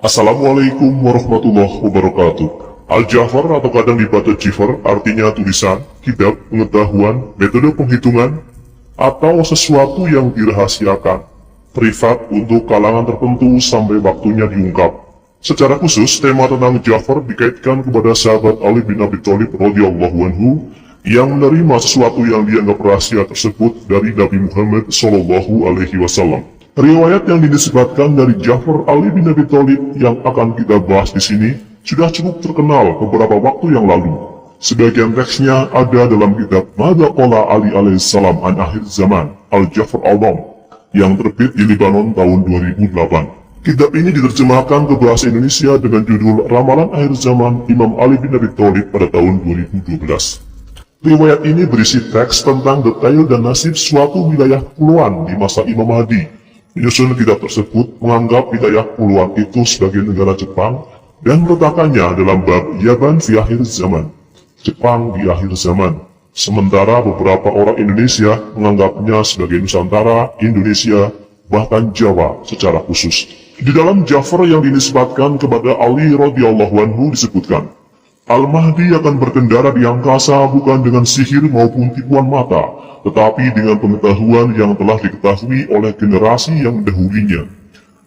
Assalamualaikum warahmatullahi wabarakatuh. Al-Jafar atau kadang dibaca Jifar artinya tulisan, kitab, pengetahuan, metode penghitungan, atau sesuatu yang dirahasiakan, privat untuk kalangan tertentu sampai waktunya diungkap. Secara khusus, tema tentang Jafar dikaitkan kepada sahabat Ali bin Abi Thalib radhiyallahu anhu yang menerima sesuatu yang dianggap rahasia tersebut dari Nabi Muhammad SAW. Riwayat yang dinisbatkan dari Jafar Ali bin Abi Thalib yang akan kita bahas di sini sudah cukup terkenal beberapa waktu yang lalu. Sebagian teksnya ada dalam kitab Mada Qala Ali alaihissalam an akhir zaman Al-Jafar Al-Alam yang terbit di Lebanon tahun 2008. Kitab ini diterjemahkan ke bahasa Indonesia dengan judul Ramalan Akhir Zaman Imam Ali bin Abi Thalib pada tahun 2012. Riwayat ini berisi teks tentang detail dan nasib suatu wilayah kepulauan di masa Imam Mahdi. Penyusun kitab tersebut menganggap wilayah kepulauan itu sebagai negara Jepang dan meletakkannya dalam bab Yaban fi akhir zaman, Jepang di akhir zaman. Sementara beberapa orang Indonesia menganggapnya sebagai Nusantara, Indonesia, bahkan Jawa secara khusus. Di dalam Jafar yang dinisbatkan kepada Ali radhiyallahu anhu disebutkan, Al-Mahdi akan berkendara di angkasa bukan dengan sihir maupun tipuan mata, tetapi dengan pengetahuan yang telah diketahui oleh generasi yang mendahulunya.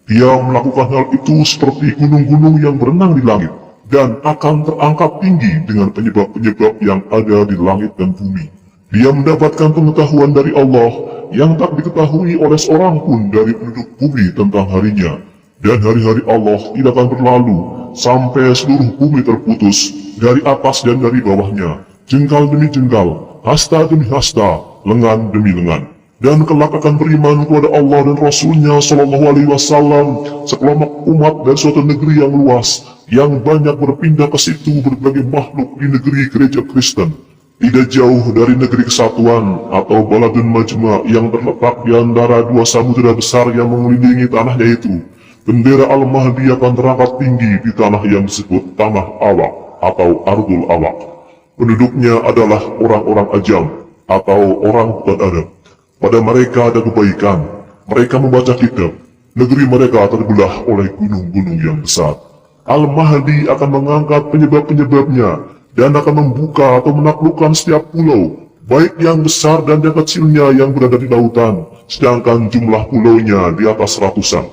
Dia melakukan hal itu seperti gunung-gunung yang berenang di langit, dan akan terangkat tinggi dengan penyebab-penyebab yang ada di langit dan bumi. Dia mendapatkan pengetahuan dari Allah yang tak diketahui oleh seorang pun dari penduduk bumi tentang harinya, dan hari-hari Allah tidak akan berlalu sampai seluruh bumi terputus dari atas dan dari bawahnya, jengkal demi jengkal, hasta demi hasta, lengan demi lengan. Dan kelak akan beriman kepada Allah dan Rasulnya Shallallahu Alaihi Wasallam sekelompok umat dari suatu negeri yang luas, yang banyak berpindah ke situ berbagai makhluk di negeri gereja Kristen, tidak jauh dari negeri kesatuan atau Baladun Majma yang terletak di antara dua samudera besar yang mengelilingi tanahnya itu. Bendera Al-Mahdi akan terangkat tinggi di tanah yang disebut Tanah Awak atau Ardul Awak. Penduduknya adalah orang-orang ajam atau orang bukan Arab. Pada mereka ada kebaikan, mereka membaca kitab, negeri mereka terbelah oleh gunung-gunung yang besar. Al-Mahdi akan mengangkat penyebab-penyebabnya dan akan membuka atau menaklukkan setiap pulau, baik yang besar dan yang kecilnya yang berada di lautan, sedangkan jumlah pulaunya di atas ratusan.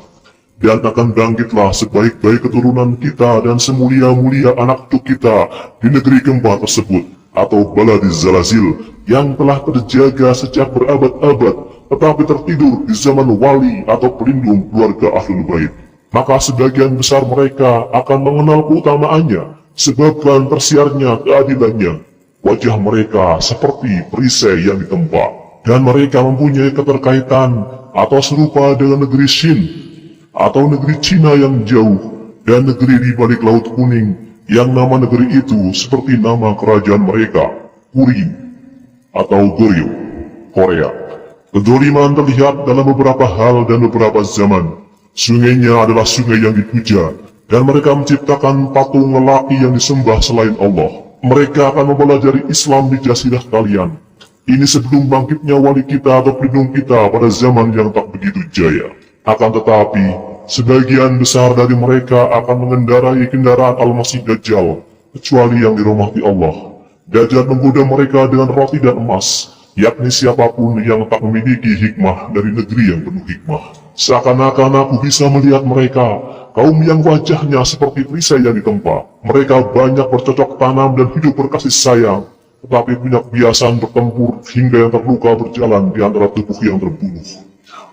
Dan akan bangkitlah sebaik-baik keturunan kita dan semulia-mulia anak cucu kita di negeri gempa tersebut, atau Baladiz Zalazil, yang telah terjaga sejak berabad-abad, tetapi tertidur di zaman wali atau pelindung keluarga Ahlul Bait. Maka sebagian besar mereka akan mengenal keutamaannya, sebabkan tersiarnya keadilannya. Wajah mereka seperti perisai yang ditempa, dan mereka mempunyai keterkaitan atau serupa dengan negeri Shin, atau negeri Cina yang jauh, dan negeri di balik Laut Kuning, yang nama negeri itu seperti nama kerajaan mereka, Kurim, atau Goryeo, Korea. Kedzaliman terlihat dalam beberapa hal dan beberapa zaman. Sungainya adalah sungai yang dipuja, dan mereka menciptakan patung lelaki yang disembah selain Allah. Mereka akan mempelajari Islam di jazirah kalian. Ini sebelum bangkitnya wali kita atau pelindung kita pada zaman yang tak begitu jaya. Akan tetapi, sebagian besar dari mereka akan mengendarai kendaraan Al-Masih Dajjal, kecuali yang dirahmati Allah. Dajjal menggoda mereka dengan roti dan emas, yakni siapapun yang tak memiliki hikmah dari negeri yang penuh hikmah. Seakan-akan aku bisa melihat mereka, kaum yang wajahnya seperti perisai yang ditempa. Mereka banyak bercocok tanam dan hidup berkasih sayang, tetapi punya kebiasaan bertempur hingga yang terluka berjalan di antara tubuh yang terbunuh.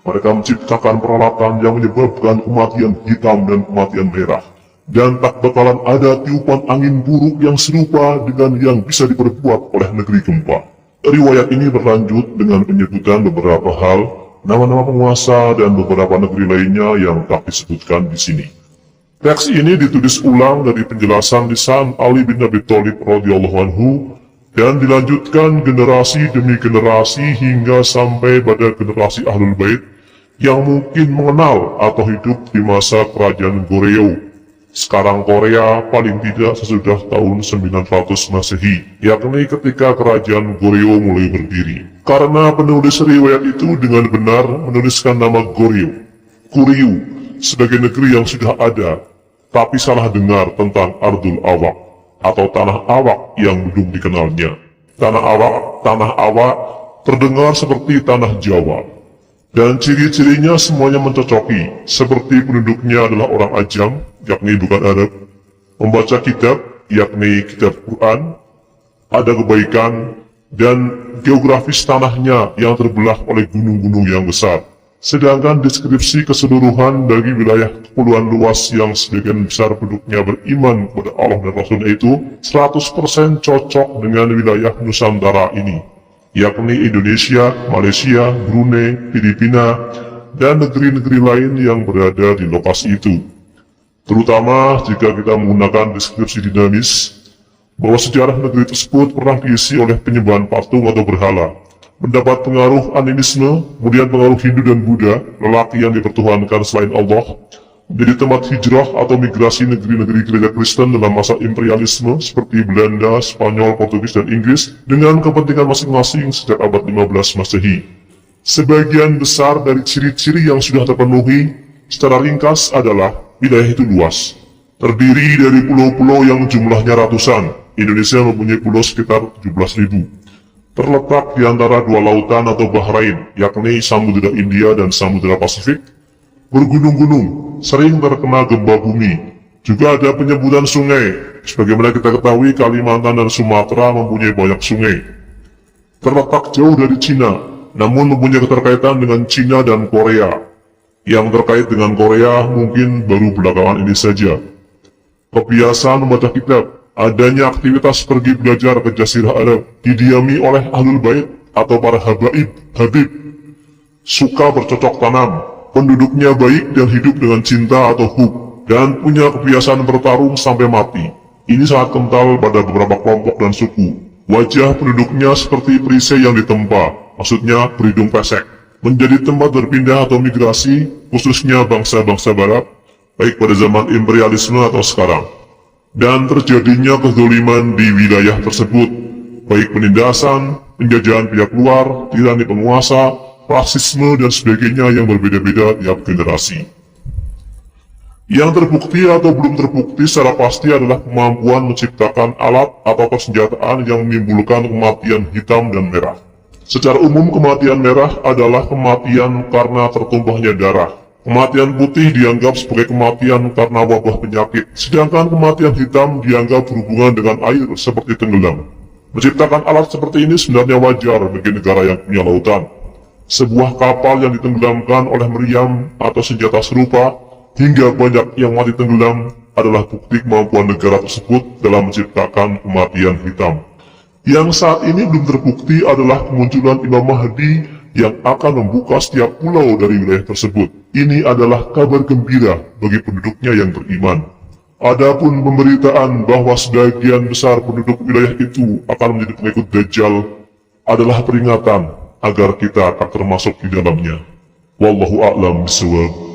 Mereka menciptakan peralatan yang menyebabkan kematian hitam dan kematian merah. Dan tak bakalan ada tiupan angin buruk yang serupa dengan yang bisa diperbuat oleh negeri gempa. Riwayat ini berlanjut dengan penyebutan beberapa hal, nama-nama penguasa dan beberapa negeri lainnya yang tak disebutkan di sini. Teks ini ditulis ulang dari penjelasan lisan Ali bin Abi Thalib radhiyallahu anhu dan dilanjutkan generasi demi generasi hingga sampai pada generasi Ahlul Bait yang mungkin mengenal atau hidup di masa kerajaan Goryeo, sekarang Korea, paling tidak sesudah tahun 900 Masehi, yakni ketika kerajaan Goryeo mulai berdiri. Karena penulis riwayat itu dengan benar menuliskan nama Goryeo, Kuryu, sebagai negeri yang sudah ada, tapi salah dengar tentang Ardul Awak, atau tanah awak yang belum dikenalnya. Tanah awak terdengar seperti tanah Jawa, dan ciri-cirinya semuanya mencocoki, seperti penduduknya adalah orang Ajam, yakni bukan Arab, membaca kitab, yakni kitab Quran, ada kebaikan, dan geografis tanahnya yang terbelah oleh gunung-gunung yang besar. Sedangkan deskripsi keseluruhan dari wilayah kepulauan luas yang sebagian besar penduduknya beriman kepada Allah dan Rasulnya itu 100% cocok dengan wilayah Nusantara ini, yakni Indonesia, Malaysia, Brunei, Filipina, dan negeri-negeri lain yang berada di lokasi itu. Terutama jika kita menggunakan deskripsi dinamis, bahwa sejarah negeri tersebut pernah diisi oleh penyembahan patung atau berhala, mendapat pengaruh animisme, kemudian pengaruh Hindu dan Buddha, lelaki yang dipertuhankan selain Allah, menjadi tempat hijrah atau migrasi negeri-negeri gereja Kristen dalam masa imperialisme seperti Belanda, Spanyol, Portugis, dan Inggris dengan kepentingan masing-masing sejak abad 15 Masehi. Sebagian besar dari ciri-ciri yang sudah terpenuhi secara ringkas adalah wilayah itu luas, terdiri dari pulau-pulau yang jumlahnya ratusan. Indonesia mempunyai pulau sekitar 17.000. Terletak di antara dua lautan atau Bahrain, yakni Samudra India dan Samudra Pasifik. Bergunung-gunung, sering terkena gempa bumi. Juga ada penyebutan sungai. Sebagaimana kita ketahui, Kalimantan dan Sumatera mempunyai banyak sungai. Terletak jauh dari Cina, namun mempunyai keterkaitan dengan Cina dan Korea. Yang terkait dengan Korea mungkin baru belakangan ini saja. Kebiasaan membaca kitab, adanya aktivitas pergi belajar ke Jazirah Arab didiami oleh Ahlul Bait atau para Habib, suka bercocok tanam, penduduknya baik dan hidup dengan cinta atau hub, dan punya kebiasaan bertarung sampai mati. Ini sangat kental pada beberapa kelompok dan suku. Wajah penduduknya seperti perisai yang ditempa, maksudnya berhidung pesek, menjadi tempat berpindah atau migrasi, khususnya bangsa-bangsa barat, baik pada zaman imperialisme atau sekarang. Dan terjadinya kezaliman di wilayah tersebut, baik penindasan, penjajahan pihak luar, tirani penguasa, rasisme, dan sebagainya yang berbeda-beda tiap generasi. Yang terbukti atau belum terbukti secara pasti adalah kemampuan menciptakan alat atau persenjataan yang menimbulkan kematian hitam dan merah. Secara umum kematian merah adalah kematian karena tertumpahnya darah. Kematian putih dianggap sebagai kematian karena wabah penyakit, sedangkan kematian hitam dianggap berhubungan dengan air seperti tenggelam. Menciptakan alat seperti ini sebenarnya wajar bagi negara yang punya lautan. Sebuah kapal yang ditenggelamkan oleh meriam atau senjata serupa, hingga banyak yang mati tenggelam, adalah bukti kemampuan negara tersebut dalam menciptakan kematian hitam. Yang saat ini belum terbukti adalah kemunculan Imam Mahdi yang akan membuka setiap pulau dari wilayah tersebut. Ini adalah kabar gembira bagi penduduknya yang beriman. Adapun pemberitaan bahwa sebagian besar penduduk wilayah itu akan menjadi pengikut Dajjal adalah peringatan agar kita tak termasuk di dalamnya. Wallahu a'lam bishawab.